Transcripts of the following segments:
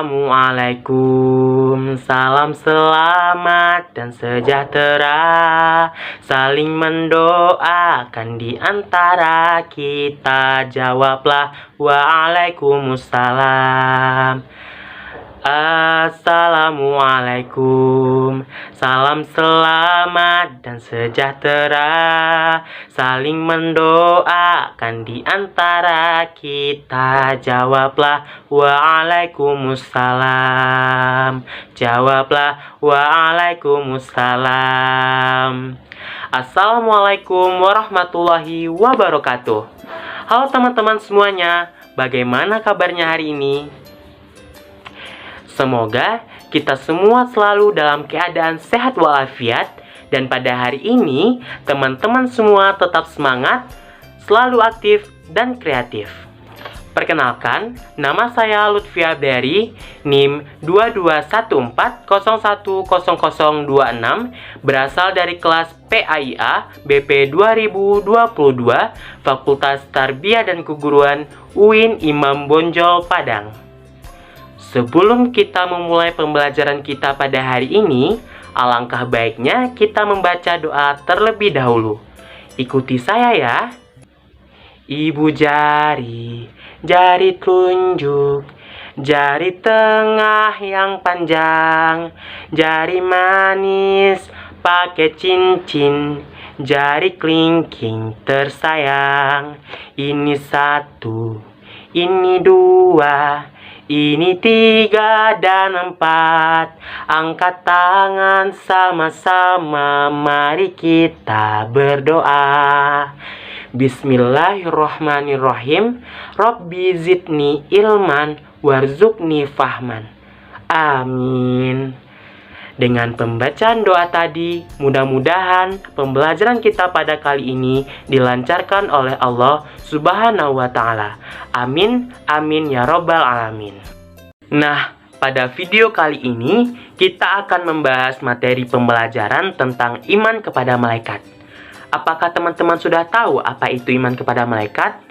Assalamualaikum, salam selamat dan sejahtera, saling mendoakan di antara kita, jawablah waalaikumsalam. Assalamualaikum, salam selamat dan sejahtera, saling mendoakan di antara kita, jawablah waalaikumsalam, jawablah waalaikumsalam. Assalamualaikum warahmatullahi wabarakatuh. Halo teman-teman semuanya, bagaimana kabarnya hari ini? Semoga kita semua selalu dalam keadaan sehat walafiat, dan pada hari ini teman-teman semua tetap semangat, selalu aktif dan kreatif. Perkenalkan, nama saya Lutfi Abdari, NIM 2214010026, berasal dari kelas PAIA BP 2022, Fakultas Tarbiyah dan Keguruan UIN Imam Bonjol Padang. Sebelum kita memulai pembelajaran kita pada hari ini, alangkah baiknya kita membaca doa terlebih dahulu. Ikuti saya ya. Ibu jari, jari telunjuk, jari tengah yang panjang, jari manis pakai cincin, jari kelingking tersayang. Ini satu, ini dua, ini 3 dan 4. Angkat tangan sama-sama, mari kita berdoa. Bismillahirrahmanirrahim. Rabbi zidni ilman warzuqni fahman. Amin. Dengan pembacaan doa tadi, mudah-mudahan pembelajaran kita pada kali ini dilancarkan oleh Allah Subhanahu wa Ta'ala. Amin, amin ya Rabbal Alamin. Nah, pada video kali ini kita akan membahas materi pembelajaran tentang iman kepada malaikat. Apakah teman-teman sudah tahu apa itu iman kepada malaikat?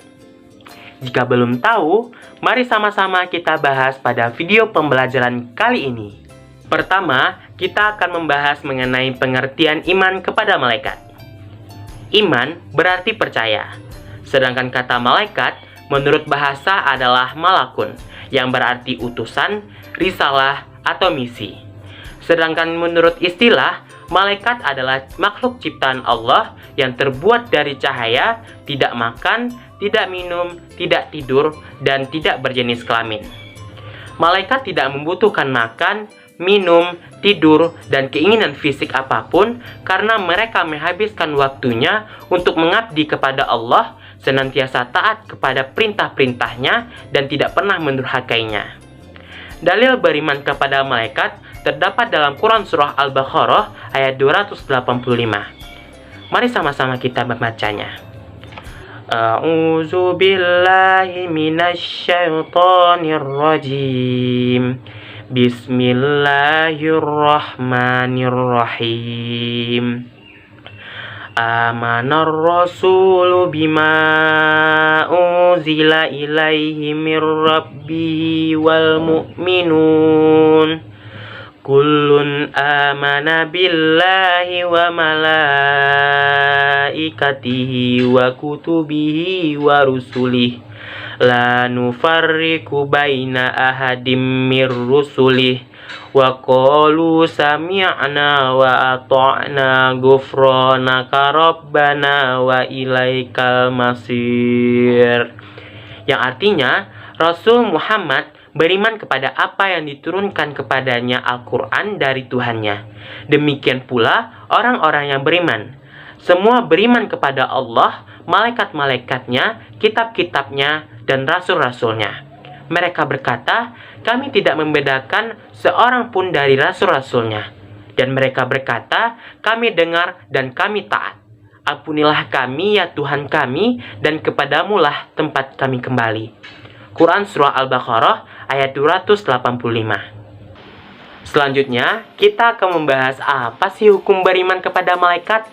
Jika belum tahu, mari sama-sama kita bahas pada video pembelajaran kali ini. Pertama, kita akan membahas mengenai pengertian iman kepada malaikat. Iman berarti percaya. Sedangkan kata malaikat menurut bahasa adalah malakun, yang berarti utusan, risalah, atau misi. Sedangkan menurut istilah, malaikat adalah makhluk ciptaan Allah yang terbuat dari cahaya, tidak makan, tidak minum, tidak tidur, dan tidak berjenis kelamin. Malaikat tidak membutuhkan makan, minum, tidur, dan keinginan fisik apapun karena mereka menghabiskan waktunya untuk mengabdi kepada Allah, senantiasa taat kepada perintah-perintahnya, dan tidak pernah mendurhakainya. Dalil beriman kepada malaikat terdapat dalam Quran Surah Al-Baqarah ayat 285. Mari sama-sama kita membacanya. A'udzu billahi minasyaitonir rajim. Bismillahirrahmanirrahim. Amanar rasulu bima unzila ilaihi mir rabbihi wal mu'minun. Kullun amana billahi wa malaikatihi wa kutubihi wa rusulihi. La nufarriqu baina ahadim mir rusulih wa qalu sami'na wa ata'na ghufranaka rabbana wa ilaikal masir. Yang artinya, Rasul Muhammad beriman kepada apa yang diturunkan kepadanya Al-Quran dari Tuhannya. Demikian pula orang-orang yang beriman. Semua beriman kepada Allah, malaikat-malaikatnya, kitab-kitabnya, dan rasul-rasulnya. Mereka berkata, kami tidak membedakan seorang pun dari rasul-rasulnya. Dan mereka berkata, kami dengar dan kami taat. Ampunilah kami ya Tuhan kami, dan kepadamulah tempat kami kembali. Quran Surah Al-Baqarah ayat 285. Selanjutnya, kita akan membahas apa sih hukum beriman kepada malaikat.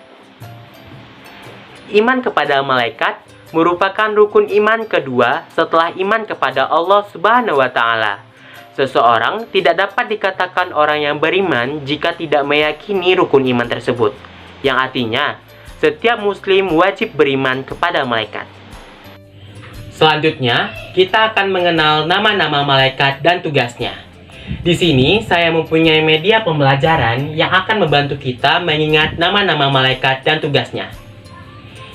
Iman kepada malaikat merupakan rukun iman kedua setelah iman kepada Allah Subhanahu wa Ta'ala. Seseorang tidak dapat dikatakan orang yang beriman jika tidak meyakini rukun iman tersebut, yang artinya setiap muslim wajib beriman kepada malaikat. Selanjutnya, kita akan mengenal nama-nama malaikat dan tugasnya. Di sini, saya mempunyai media pembelajaran yang akan membantu kita mengingat nama-nama malaikat dan tugasnya.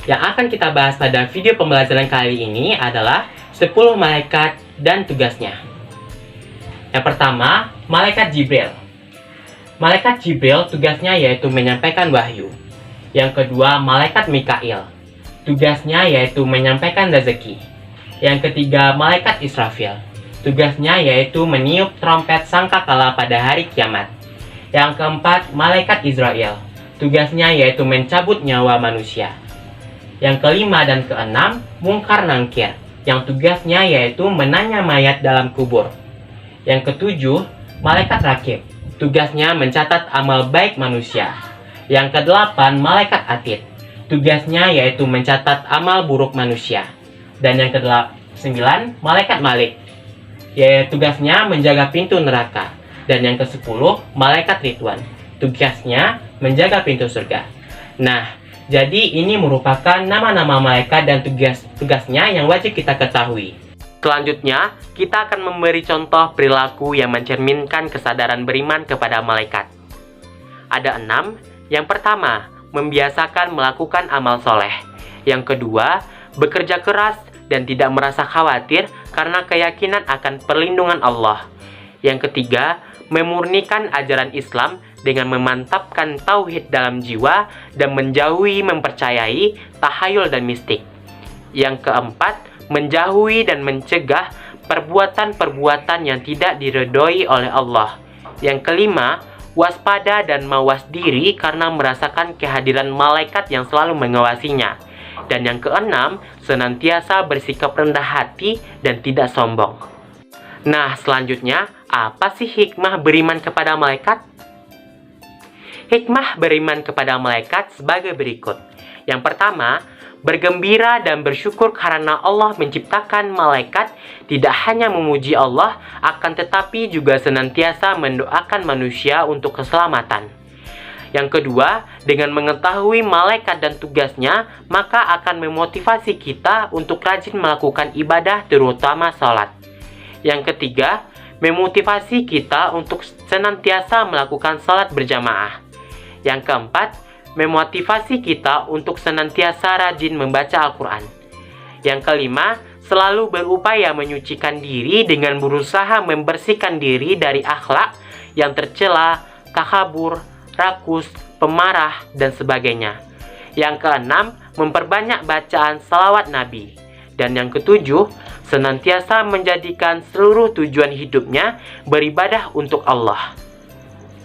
Yang akan kita bahas pada video pembelajaran kali ini adalah 10 malaikat dan tugasnya. Yang pertama, Malaikat Jibril. Malaikat Jibril tugasnya yaitu menyampaikan wahyu. Yang kedua, Malaikat Mikail. Tugasnya yaitu menyampaikan rezeki. Yang ketiga, Malaikat Israfil. Tugasnya yaitu meniup trompet sangkakala pada hari kiamat. Yang keempat, Malaikat Israel. Tugasnya yaitu mencabut nyawa manusia. Yang kelima dan keenam, Mungkar Nangkir. Yang tugasnya yaitu menanya mayat dalam kubur. Yang ketujuh, Malaikat Rakib. Tugasnya mencatat amal baik manusia. Yang kedelapan, Malaikat Atid. Tugasnya yaitu mencatat amal buruk manusia. Dan yang ke-9, Malaikat Malik. Yaitu tugasnya menjaga pintu neraka. Dan yang ke-10, Malaikat Ridwan. Tugasnya menjaga pintu surga. Nah, jadi ini merupakan nama-nama malaikat dan tugasnya yang wajib kita ketahui. Selanjutnya, kita akan memberi contoh perilaku yang mencerminkan kesadaran beriman kepada malaikat. Ada 6. Yang pertama, membiasakan melakukan amal soleh. Yang kedua, bekerja keras dan tidak merasa khawatir karena keyakinan akan perlindungan Allah. Yang ketiga, memurnikan ajaran Islam dengan memantapkan tauhid dalam jiwa dan menjauhi mempercayai tahayul dan mistik. Yang keempat, menjauhi dan mencegah perbuatan-perbuatan yang tidak diridhoi oleh Allah. Yang kelima, waspada dan mawas diri karena merasakan kehadiran malaikat yang selalu mengawasinya. Dan yang keenam, senantiasa bersikap rendah hati dan tidak sombong. Nah, selanjutnya, apa sih hikmah beriman kepada malaikat? Hikmah beriman kepada malaikat sebagai berikut. Yang pertama, bergembira dan bersyukur karena Allah menciptakan malaikat tidak hanya memuji Allah, akan tetapi juga senantiasa mendoakan manusia untuk keselamatan. Yang kedua, dengan mengetahui malaikat dan tugasnya, maka akan memotivasi kita untuk rajin melakukan ibadah terutama sholat. Yang ketiga, memotivasi kita untuk senantiasa melakukan sholat berjamaah. Yang keempat, memotivasi kita untuk senantiasa rajin membaca Al-Quran. Yang kelima, selalu berupaya menyucikan diri dengan berusaha membersihkan diri dari akhlak yang tercela, takabur, rakus, pemarah, dan sebagainya. Yang keenam, memperbanyak bacaan salawat Nabi. Dan yang ketujuh, senantiasa menjadikan seluruh tujuan hidupnya beribadah untuk Allah.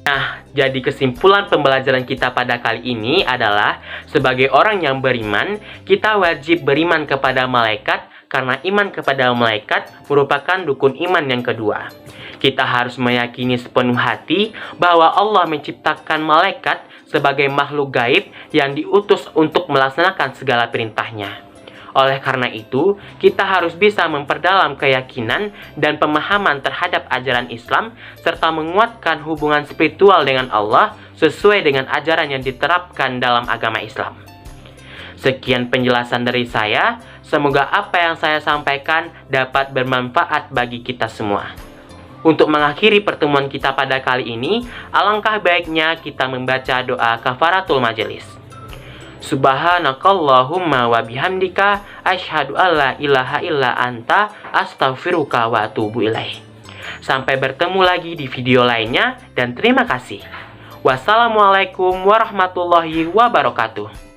Nah, jadi kesimpulan pembelajaran kita pada kali ini adalah sebagai orang yang beriman, kita wajib beriman kepada malaikat karena iman kepada malaikat merupakan rukun iman yang kedua. Kita harus meyakini sepenuh hati bahwa Allah menciptakan malaikat sebagai makhluk gaib yang diutus untuk melaksanakan segala perintahnya. Oleh karena itu, kita harus bisa memperdalam keyakinan dan pemahaman terhadap ajaran Islam serta menguatkan hubungan spiritual dengan Allah sesuai dengan ajaran yang diterapkan dalam agama Islam. Sekian penjelasan dari saya, semoga apa yang saya sampaikan dapat bermanfaat bagi kita semua. Untuk mengakhiri pertemuan kita pada kali ini, alangkah baiknya kita membaca doa kafaratul majelis. Subhanakallahumma wa bihamdika asyhadu alla ilaha illa anta astaghfiruka wa atubu ilaih. Sampai bertemu lagi di video lainnya dan terima kasih. Wassalamualaikum warahmatullahi wabarakatuh.